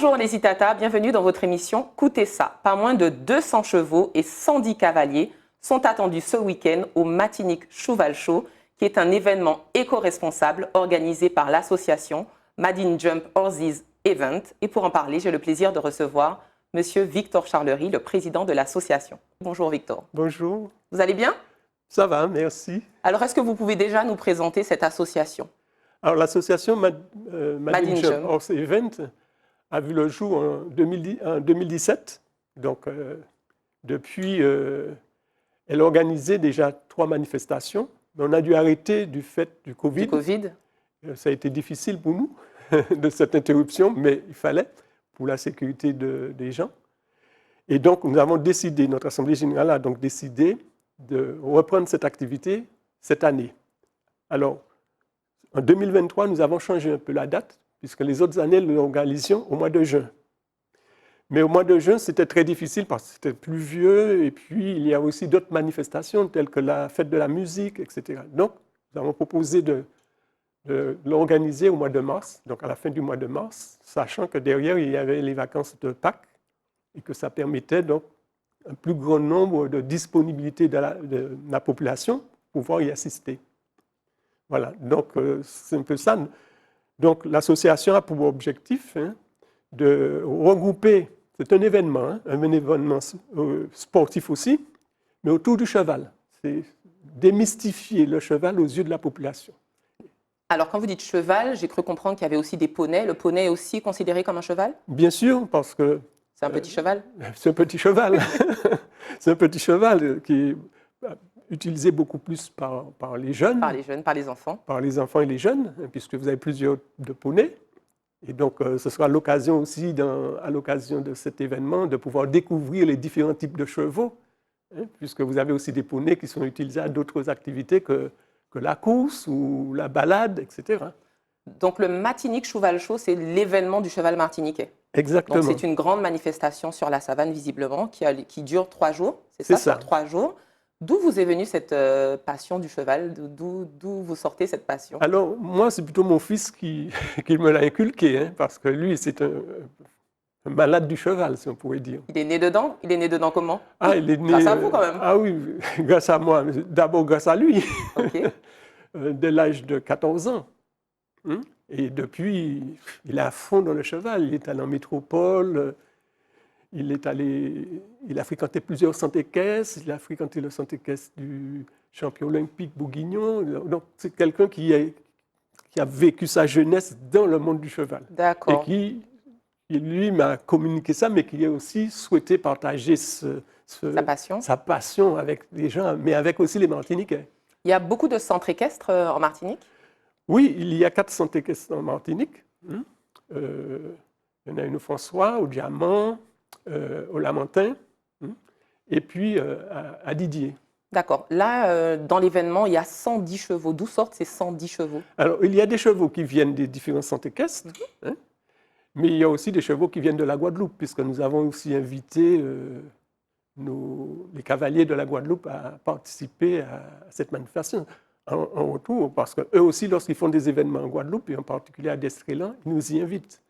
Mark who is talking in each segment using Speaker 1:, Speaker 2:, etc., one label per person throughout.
Speaker 1: Bonjour les Itata, bienvenue dans votre émission Coutez ça. Pas moins de 200 chevaux et 110 cavaliers sont attendus ce week-end au Martinique Cheval Show, qui est un événement éco-responsable organisé par l'association Madin Jump Horses Event. Et pour en parler, j'ai le plaisir de recevoir Monsieur Victor Charlery, le président de l'association. Bonjour Victor.
Speaker 2: Bonjour.
Speaker 1: Vous allez bien?
Speaker 2: Ça va, merci.
Speaker 1: Alors, est-ce que vous pouvez déjà nous présenter cette association?
Speaker 2: Alors, l'association Madin Jump Horses Event a vu le jour en 2017. Donc, depuis, elle a organisé déjà 3 manifestations. Mais on a dû arrêter du fait du Covid. Ça a été difficile pour nous, de cette interruption, mais il fallait pour la sécurité des gens. Et donc, nous avons décidé, notre Assemblée générale a donc décidé de reprendre cette activité cette année. Alors, en 2023, nous avons changé un peu la date, puisque les autres années, nous l'organisions au mois de juin. Mais au mois de juin, c'était très difficile parce que c'était pluvieux, et puis il y a aussi d'autres manifestations, telles que la fête de la musique, etc. Donc, nous avons proposé de l'organiser au mois de mars, donc à la fin du mois de mars, sachant que derrière, il y avait les vacances de Pâques, et que ça permettait donc un plus grand nombre de disponibilités de la population pour pouvoir y assister. Voilà, donc c'est un peu ça. Donc l'association a pour objectif de regrouper, c'est un événement sportif aussi, mais autour du cheval. C'est démystifier le cheval aux yeux de la population.
Speaker 1: Alors quand vous dites cheval, j'ai cru comprendre qu'il y avait aussi des poneys. Le poney est aussi considéré comme un cheval?
Speaker 2: Bien sûr, parce que...
Speaker 1: C'est un petit cheval?
Speaker 2: C'est un petit cheval. C'est un petit cheval qui est utilisé beaucoup plus par les jeunes.
Speaker 1: Par les jeunes, par les enfants.
Speaker 2: Par les enfants et les jeunes, puisque vous avez plusieurs de poneys. Et donc, ce sera l'occasion aussi, à l'occasion de cet événement, de pouvoir découvrir les différents types de chevaux, puisque vous avez aussi des poneys qui sont utilisés à d'autres activités que la course ou la balade, etc.
Speaker 1: Donc, le Martinique Cheval Show, c'est l'événement du cheval martiniquais.
Speaker 2: Exactement.
Speaker 1: Donc, c'est une grande manifestation sur la savane, visiblement, qui dure 3 jours. C'est ça. 3 jours. D'où vous est venue cette passion du cheval? D'où vous sortez cette passion?
Speaker 2: Alors, moi, c'est plutôt mon fils qui me l'a inculqué, parce que lui, c'est un malade du cheval, si on pourrait dire.
Speaker 1: Il est né dedans? Il est né dedans comment?
Speaker 2: Il est né,
Speaker 1: grâce à vous, quand même.
Speaker 2: Ah oui, grâce à moi. D'abord, grâce à lui.
Speaker 1: OK.
Speaker 2: Dès l'âge de 14 ans. Et depuis, il est à fond dans le cheval. Il est allé en métropole. Il a fréquenté plusieurs centres équestres. Il a fréquenté le centre équestre du champion olympique Bourguignon. Donc, c'est quelqu'un qui a vécu sa jeunesse dans le monde du cheval.
Speaker 1: D'accord.
Speaker 2: Et qui, lui, m'a communiqué ça, mais qui a aussi souhaité partager sa passion avec les gens, mais avec aussi les Martiniquais.
Speaker 1: Il y a beaucoup de centres équestres en Martinique?
Speaker 2: Oui, il y a 4 centres équestres en Martinique. Il y en a une au François, au Diamant, au Lamentin, et puis à Didier.
Speaker 1: D'accord. Là, dans l'événement, il y a 110 chevaux. D'où sortent ces 110 chevaux?
Speaker 2: Alors, il y a des chevaux qui viennent des différents centres équestres, mais il y a aussi des chevaux qui viennent de la Guadeloupe, puisque nous avons aussi invité les cavaliers de la Guadeloupe à participer à cette manifestation. En retour, parce qu'eux aussi, lorsqu'ils font des événements en Guadeloupe, et en particulier à Destrélan, ils nous y invitent.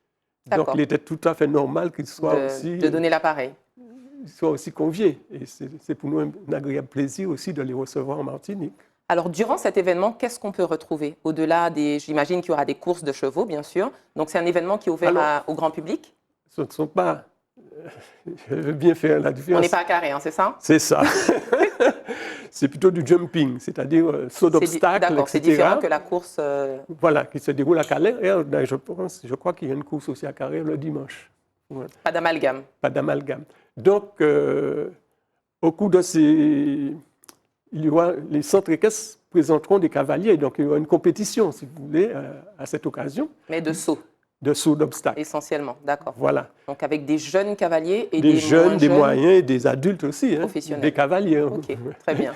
Speaker 2: Donc, il était tout à fait normal qu'ils soient aussi...
Speaker 1: De donner l'appareil.
Speaker 2: Soient aussi conviés. Et c'est pour nous un agréable plaisir aussi de les recevoir en Martinique.
Speaker 1: Alors, durant cet événement, qu'est-ce qu'on peut retrouver? Au-delà j'imagine qu'il y aura des courses de chevaux, bien sûr. Donc, c'est un événement qui est ouvert au grand public?
Speaker 2: Ce ne sont pas... Je veux bien faire la différence.
Speaker 1: On n'est pas à Carré, c'est ça?
Speaker 2: C'est ça. C'est plutôt du jumping, c'est-à-dire saut d'obstacles, etc.
Speaker 1: D'accord, c'est différent que la course...
Speaker 2: Voilà, qui se déroule à Carré. Je crois qu'il y a une course aussi à Carré le dimanche. Voilà.
Speaker 1: Pas d'amalgame.
Speaker 2: Pas d'amalgame. Donc, au cours de les centres équestres présenteront des cavaliers. Donc, il y aura une compétition, si vous voulez, à cette occasion.
Speaker 1: Mais de saut?
Speaker 2: De saut d'obstacles.
Speaker 1: Essentiellement, d'accord.
Speaker 2: Voilà.
Speaker 1: Donc, avec des jeunes cavaliers et
Speaker 2: des jeunes, des moyens et des adultes aussi.
Speaker 1: Professionnels.
Speaker 2: Des cavaliers.
Speaker 1: OK, très bien.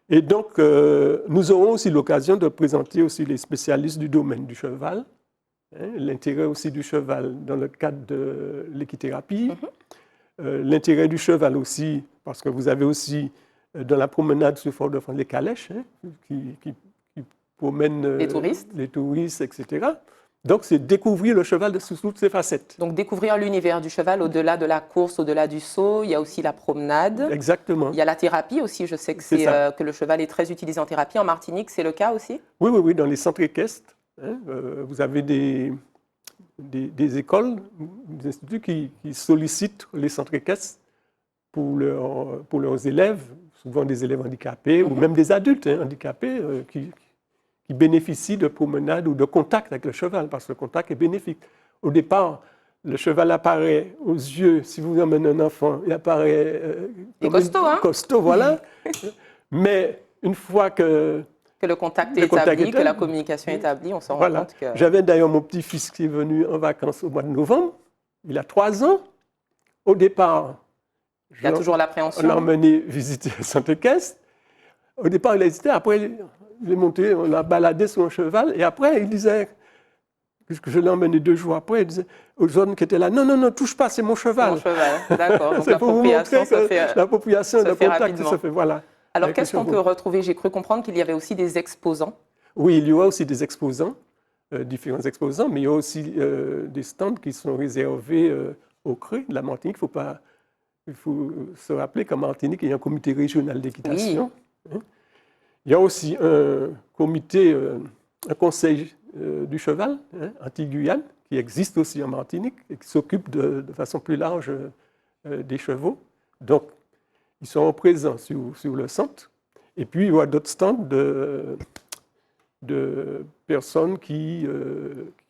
Speaker 2: Et donc, nous aurons aussi l'occasion de présenter aussi les spécialistes du domaine du cheval, l'intérêt aussi du cheval dans le cadre de l'équithérapie, l'intérêt du cheval aussi, parce que vous avez aussi dans la promenade sur Fort-de-France les calèches qui promènent
Speaker 1: les touristes,
Speaker 2: etc. Donc, c'est découvrir le cheval sous toutes ses facettes.
Speaker 1: Donc, découvrir l'univers du cheval au-delà de la course, au-delà du saut. Il y a aussi la promenade.
Speaker 2: Exactement.
Speaker 1: Il y a la thérapie aussi. Je sais que le cheval est très utilisé en thérapie. En Martinique, c'est le cas aussi?
Speaker 2: Oui, oui, oui. Dans les centres équestres, vous avez des écoles, des instituts qui sollicitent les centres équestres pour leurs élèves, souvent des élèves handicapés ou même des adultes handicapés qui bénéficient de promenade ou de contact avec le cheval, parce que le contact est bénéfique. Au départ, le cheval apparaît aux yeux, si vous emmenez un enfant, il apparaît
Speaker 1: costaud,
Speaker 2: voilà. Mais une fois que
Speaker 1: le contact est établi, que la communication est établie, on s'en rend compte que...
Speaker 2: J'avais d'ailleurs mon petit-fils qui est venu en vacances au mois de novembre, il a 3 ans. Au départ,
Speaker 1: il y a toujours l'appréhension.
Speaker 2: On l'a emmené visiter le centre équestre. Au départ, il a hésité, après il est monté, on l'a baladé sur un cheval, et après, il disait, puisque je l'ai emmené 2 jours après, il disait aux jeunes qui étaient là, non, non, non, touche pas, c'est mon cheval.
Speaker 1: Mon cheval, d'accord. Donc
Speaker 2: l'appropriation se fait l'appropriation, le contact se fait, voilà.
Speaker 1: Alors, qu'est-ce qu'on peut retrouver? J'ai cru comprendre qu'il y avait aussi des exposants.
Speaker 2: Oui, il y aura aussi des exposants, différents exposants, mais il y a aussi des stands qui sont réservés au creux de la Martinique. Il faut se rappeler qu'en Martinique, il y a un comité régional d'équitation. Oui. Il y a aussi un conseil du cheval, anti-Guyane, qui existe aussi en Martinique et qui s'occupe de façon plus large des chevaux. Donc, ils seront présents sur le centre. Et puis, il y aura d'autres stands de personnes qui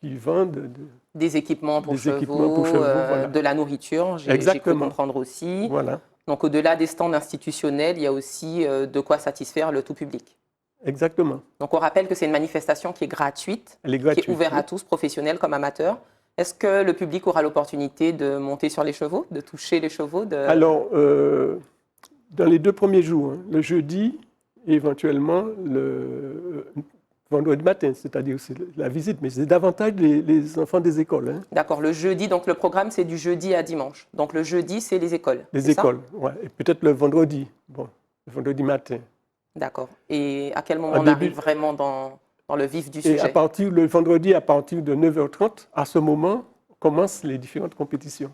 Speaker 2: vendent
Speaker 1: des équipements pour chevaux, voilà. De la nourriture, j'ai cru comprendre aussi.
Speaker 2: Voilà.
Speaker 1: Donc, au-delà des stands institutionnels, il y a aussi de quoi satisfaire le tout public.
Speaker 2: Exactement.
Speaker 1: Donc, on rappelle que c'est une manifestation qui est gratuite, qui est ouverte à tous, professionnels comme amateurs. Est-ce que le public aura l'opportunité de monter sur les chevaux, de toucher les chevaux
Speaker 2: Alors, dans les 2 premiers jours, le jeudi et éventuellement le vendredi matin, c'est-à-dire aussi la visite, mais c'est davantage les enfants des écoles.
Speaker 1: D'accord, le jeudi, donc le programme c'est du jeudi à dimanche. Donc le jeudi, c'est les écoles.
Speaker 2: Les écoles, oui. Et peut-être le vendredi, le vendredi matin.
Speaker 1: D'accord. Et à quel moment on arrive vraiment dans le vif du sujet?
Speaker 2: Le vendredi, à partir de 9h30, à ce moment, commencent les différentes compétitions.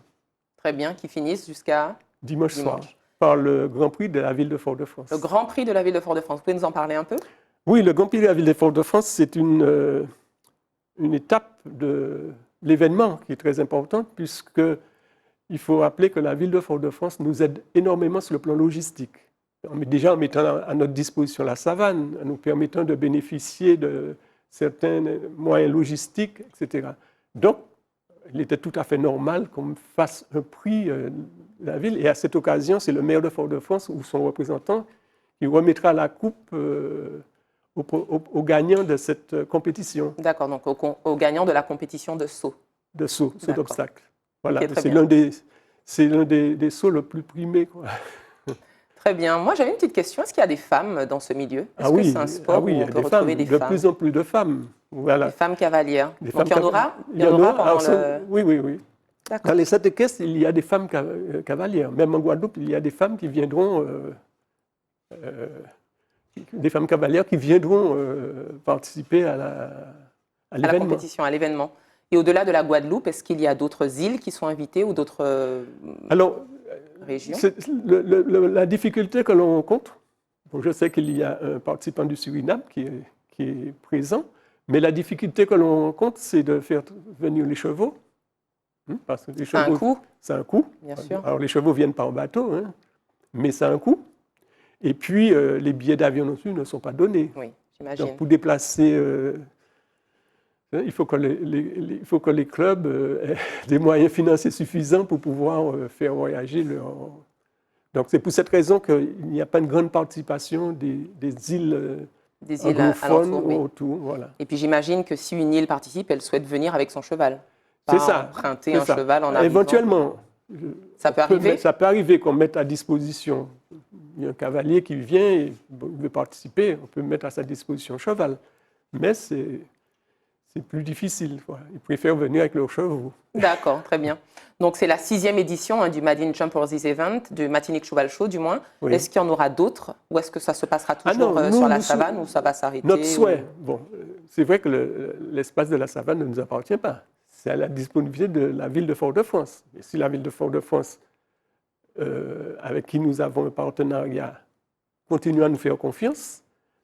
Speaker 1: Très bien, qui finissent jusqu'à
Speaker 2: dimanche soir, par le Grand Prix de la ville de Fort-de-France.
Speaker 1: Le Grand Prix de la ville de Fort-de-France, vous pouvez nous en parler un peu?
Speaker 2: Oui, le Grand Prix de la ville de Fort-de-France, c'est une étape de l'événement qui est très importante, puisqu'il faut rappeler que la ville de Fort-de-France nous aide énormément sur le plan logistique. Déjà en mettant à notre disposition la savane, en nous permettant de bénéficier de certains moyens logistiques, etc. Donc, il était tout à fait normal qu'on fasse un prix de la ville. Et à cette occasion, c'est le maire de Fort-de-France ou son représentant qui remettra la coupe aux gagnants de cette compétition.
Speaker 1: D'accord, donc aux gagnants de la compétition de saut.
Speaker 2: De saut d'obstacle. Voilà, c'est l'un des sauts le plus primé, quoi.
Speaker 1: Très bien. Moi, j'avais une petite question. Est-ce qu'il y a des femmes dans ce milieu? Est-ce que c'est un sport où on peut retrouver des femmes?
Speaker 2: De plus en plus de femmes. Voilà.
Speaker 1: Des femmes cavalières. Donc, il y en aura pendant le...
Speaker 2: Oui, oui, oui. Dans les centres équestres, il y a des femmes cavalières. Même en Guadeloupe, il y a des femmes qui viendront... des femmes cavalières qui viendront participer à l'événement.
Speaker 1: À la compétition, à l'événement. Et au-delà de la Guadeloupe, est-ce qu'il y a d'autres îles qui sont invitées ou d'autres régions?
Speaker 2: La difficulté que l'on rencontre, je sais qu'il y a un participant du Suriname qui est présent, mais la difficulté que l'on rencontre, c'est de faire venir les chevaux. Parce que les chevaux,
Speaker 1: c'est un coût.
Speaker 2: C'est un coût.
Speaker 1: Bien sûr.
Speaker 2: Alors les chevaux viennent par bateau, mais c'est un coût. Et puis, les billets d'avion non plus ne sont pas donnés.
Speaker 1: Oui, j'imagine.
Speaker 2: Donc, pour déplacer, il faut que les clubs aient des moyens financiers suffisants pour pouvoir faire voyager leur... Donc, c'est pour cette raison qu'il n'y a pas une grande participation des îles anglophones autour. Voilà.
Speaker 1: Et puis, j'imagine que si une île participe, elle souhaite venir avec son cheval.
Speaker 2: C'est ça.
Speaker 1: Emprunter un cheval en arrivant.
Speaker 2: Éventuellement.
Speaker 1: Ça peut arriver?
Speaker 2: Ça peut arriver qu'on mette à disposition. Il y a un cavalier qui vient et veut participer, on peut mettre à sa disposition un cheval. Mais c'est plus difficile. Ils préfèrent venir avec leurs chevaux.
Speaker 1: D'accord, très bien. Donc c'est la 6e édition du Made in Jump for This Event, du Martinique Cheval Show du moins. Oui. Est-ce qu'il y en aura d'autres ou est-ce que ça se passera toujours sur la savane ou ça va s'arrêter?
Speaker 2: Notre souhait, c'est vrai que l'espace de la savane ne nous appartient pas. C'est à la disponibilité de la ville de Fort-de-France. Et si la ville de Fort-de-France, avec qui nous avons un partenariat, continue à nous faire confiance,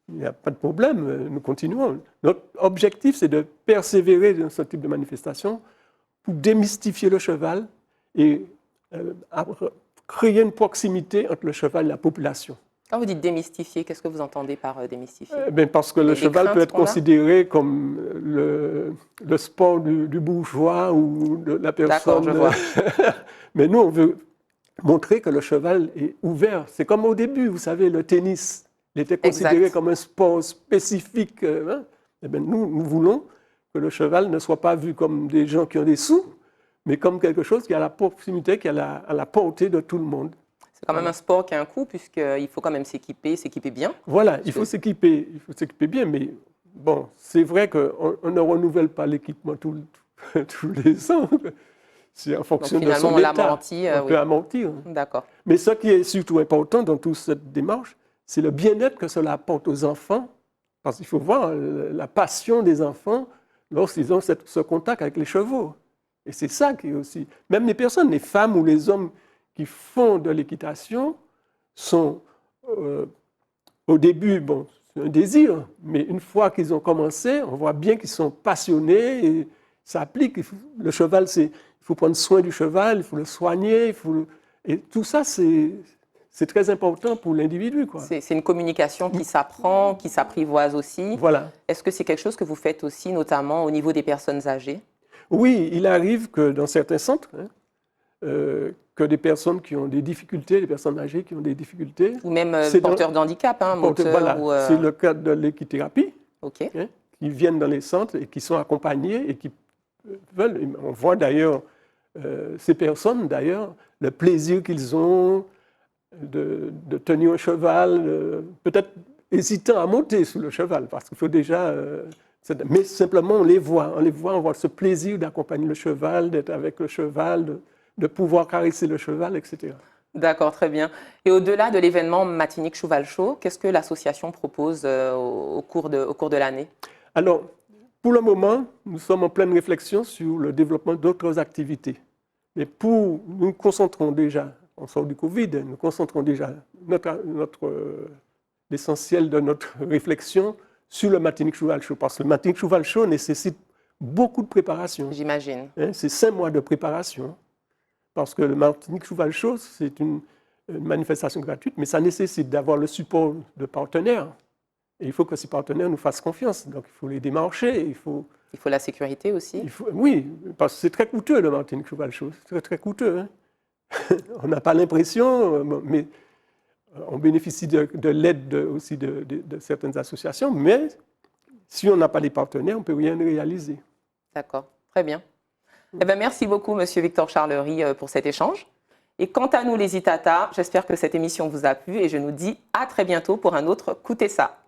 Speaker 2: il n'y a pas de problème, nous continuons. Notre objectif, c'est de persévérer dans ce type de manifestation pour démystifier le cheval et créer une proximité entre le cheval et la population.
Speaker 1: Quand vous dites démystifier, qu'est-ce que vous entendez par démystifier?
Speaker 2: Parce que le cheval peut être considéré comme le sport du bourgeois ou de la personne.
Speaker 1: D'accord, je vois.
Speaker 2: Mais nous, on veut montrer que le cheval est ouvert. C'est comme au début, vous savez, le tennis. Il était considéré comme un sport spécifique. Hein? Eh bien, nous voulons que le cheval ne soit pas vu comme des gens qui ont des sous, mais comme quelque chose qui a la proximité, qui a à la portée de tout le monde.
Speaker 1: C'est quand même un sport qui a un coût, puisqu'il faut quand même s'équiper bien.
Speaker 2: Voilà, il faut s'équiper bien, mais bon, c'est vrai qu'on ne renouvelle pas l'équipement tous les ans. C'est en fonction de son état. On peut amortir.
Speaker 1: D'accord.
Speaker 2: Mais ce qui est surtout important dans toute cette démarche, c'est le bien-être que cela apporte aux enfants, parce qu'il faut voir la passion des enfants lorsqu'ils ont ce contact avec les chevaux. Et c'est ça qui est aussi... Même les personnes, les femmes ou les hommes qui font de l'équitation sont, au début, bon, c'est un désir, mais une fois qu'ils ont commencé, on voit bien qu'ils sont passionnés et ça applique. Le cheval, il faut prendre soin du cheval, il faut le soigner, et tout ça, c'est très important pour l'individu.
Speaker 1: C'est une communication qui s'apprend, qui s'apprivoise aussi.
Speaker 2: Voilà.
Speaker 1: Est-ce que c'est quelque chose que vous faites aussi, notamment au niveau des personnes âgées?
Speaker 2: Oui, il arrive que dans certains centres, que des personnes qui ont des difficultés, des personnes âgées qui ont des difficultés.
Speaker 1: Ou même porteurs d'handicap, moteurs.
Speaker 2: Voilà, c'est le cas de l'équithérapie,
Speaker 1: OK.
Speaker 2: Qui viennent dans les centres et qui sont accompagnés et qui veulent. On voit d'ailleurs ces personnes, d'ailleurs, le plaisir qu'ils ont de tenir un cheval, peut-être hésitant à monter sur le cheval, parce qu'il faut déjà... mais simplement, on voit ce plaisir d'accompagner le cheval, d'être avec le cheval, de pouvoir caresser le cheval, etc.
Speaker 1: D'accord, très bien. Et au-delà de l'événement Matinique Cheval Show, qu'est-ce que l'association propose au cours de l'année? Alors,
Speaker 2: pour le moment, nous sommes en pleine réflexion sur le développement d'autres activités. Mais nous concentrons déjà, on sort du Covid, nous concentrons déjà l'essentiel de notre réflexion sur le Matinique Cheval Show, parce que le Matinique Cheval Show nécessite beaucoup de préparation.
Speaker 1: J'imagine.
Speaker 2: C'est 5 mois de préparation, parce que le Matinique Cheval Show, c'est une manifestation gratuite, mais ça nécessite d'avoir le support de partenaires. Et il faut que ces partenaires nous fassent confiance. Donc il faut les démarcher. Il faut
Speaker 1: la sécurité aussi.
Speaker 2: Oui, parce que c'est très coûteux le Matinique Cheval Show. C'est très, très coûteux. Hein. On n'a pas l'impression, mais on bénéficie de l'aide aussi de certaines associations, mais si on n'a pas les partenaires, on ne peut rien réaliser.
Speaker 1: D'accord, très bien. Eh bien, merci beaucoup, Monsieur Victor Charlery, pour cet échange. Et quant à nous, les Itata, j'espère que cette émission vous a plu et je nous dis à très bientôt pour un autre Coutez ça.